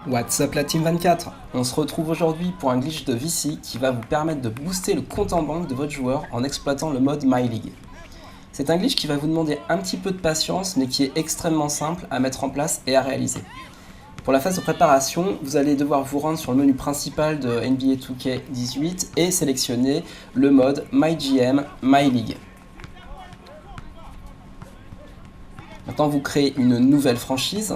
What's up la Team 24? On se retrouve aujourd'hui pour un glitch de VC qui va vous permettre de booster le compte en banque de votre joueur en exploitant le mode My League. C'est un glitch qui va vous demander un petit peu de patience mais qui est extrêmement simple à mettre en place et à réaliser. Pour la phase de préparation, vous allez devoir vous rendre sur le menu principal de NBA 2K18 et sélectionner le mode MyGM My League. Maintenant vous créez une nouvelle franchise.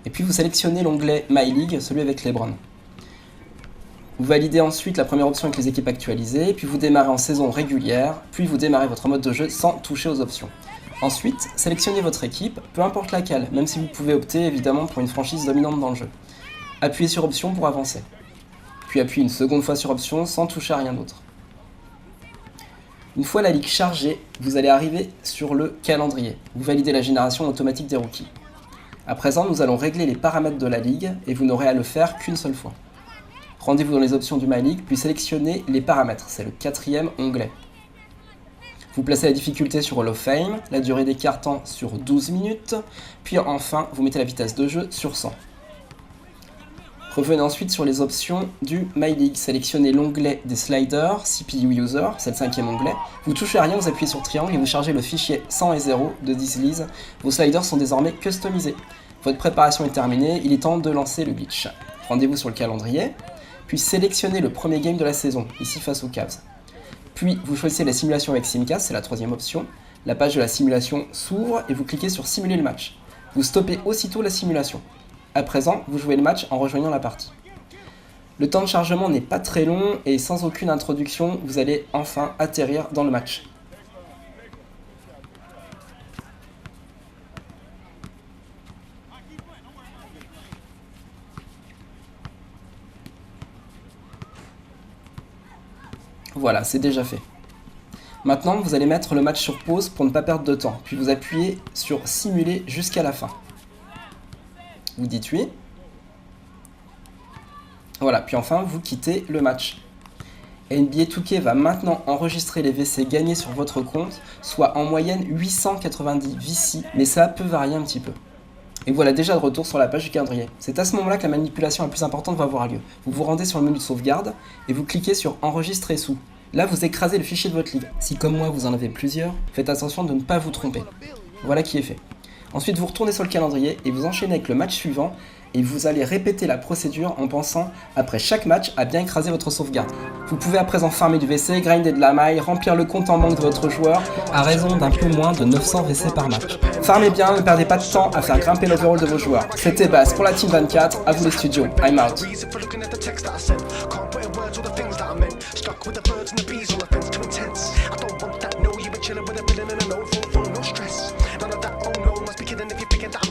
Et puis vous sélectionnez l'onglet My League, celui avec LeBron. Vous validez ensuite la première option avec les équipes actualisées, puis vous démarrez en saison régulière, puis vous démarrez votre mode de jeu sans toucher aux options. Ensuite, sélectionnez votre équipe, peu importe laquelle, même si vous pouvez opter évidemment pour une franchise dominante dans le jeu. Appuyez sur option pour avancer. Puis appuyez une seconde fois sur option sans toucher à rien d'autre. Une fois la ligue chargée, vous allez arriver sur le calendrier. Vous validez la génération automatique des rookies. À présent, nous allons régler les paramètres de la ligue et vous n'aurez à le faire qu'une seule fois. Rendez-vous dans les options du My League, puis sélectionnez les paramètres, c'est le quatrième onglet. Vous placez la difficulté sur Hall of Fame, la durée des cartons sur 12 minutes, puis enfin, vous mettez la vitesse de jeu sur 100. Revenez ensuite sur les options du My League, sélectionnez l'onglet des sliders, CPU User, c'est le cinquième onglet. Vous touchez à rien, vous appuyez sur triangle et vous chargez le fichier 100 et 0 de Dislease. Vos sliders sont désormais customisés. Votre préparation est terminée, il est temps de lancer le glitch. Rendez-vous sur le calendrier, puis sélectionnez le premier game de la saison, ici face aux Cavs. Puis vous choisissez la simulation avec Simcast, c'est la troisième option. La page de la simulation s'ouvre et vous cliquez sur simuler le match. Vous stoppez aussitôt la simulation. À présent, vous jouez le match en rejoignant la partie. Le temps de chargement n'est pas très long et sans aucune introduction, vous allez enfin atterrir dans le match. Voilà, c'est déjà fait. Maintenant, vous allez mettre le match sur pause pour ne pas perdre de temps, puis vous appuyez sur simuler jusqu'à la fin. Vous dites oui. Voilà, puis enfin, vous quittez le match. NBA 2K va maintenant enregistrer les VC gagnés sur votre compte, soit en moyenne 890 VC, mais ça peut varier un petit peu. Et voilà déjà de retour sur la page du calendrier. C'est à ce moment-là que la manipulation la plus importante va avoir lieu. Vous vous rendez sur le menu de sauvegarde et vous cliquez sur enregistrer sous. Là, vous écrasez le fichier de votre ligue. Si comme moi vous en avez plusieurs, faites attention de ne pas vous tromper. Voilà qui est fait. Ensuite, vous retournez sur le calendrier et vous enchaînez avec le match suivant et vous allez répéter la procédure en pensant, après chaque match, à bien écraser votre sauvegarde. Vous pouvez à présent farmer du VC, grinder de la maille, remplir le compte en banque de votre joueur à raison d'un peu moins de 900 VC par match. Farmez bien, ne perdez pas de temps à faire grimper l'overall de vos joueurs. C'était Bass pour la Team 24, à vous les studios, I'm out. Chillin' with a villain and a no phone, no stress. None of that, oh no, must be kidding if you're picking that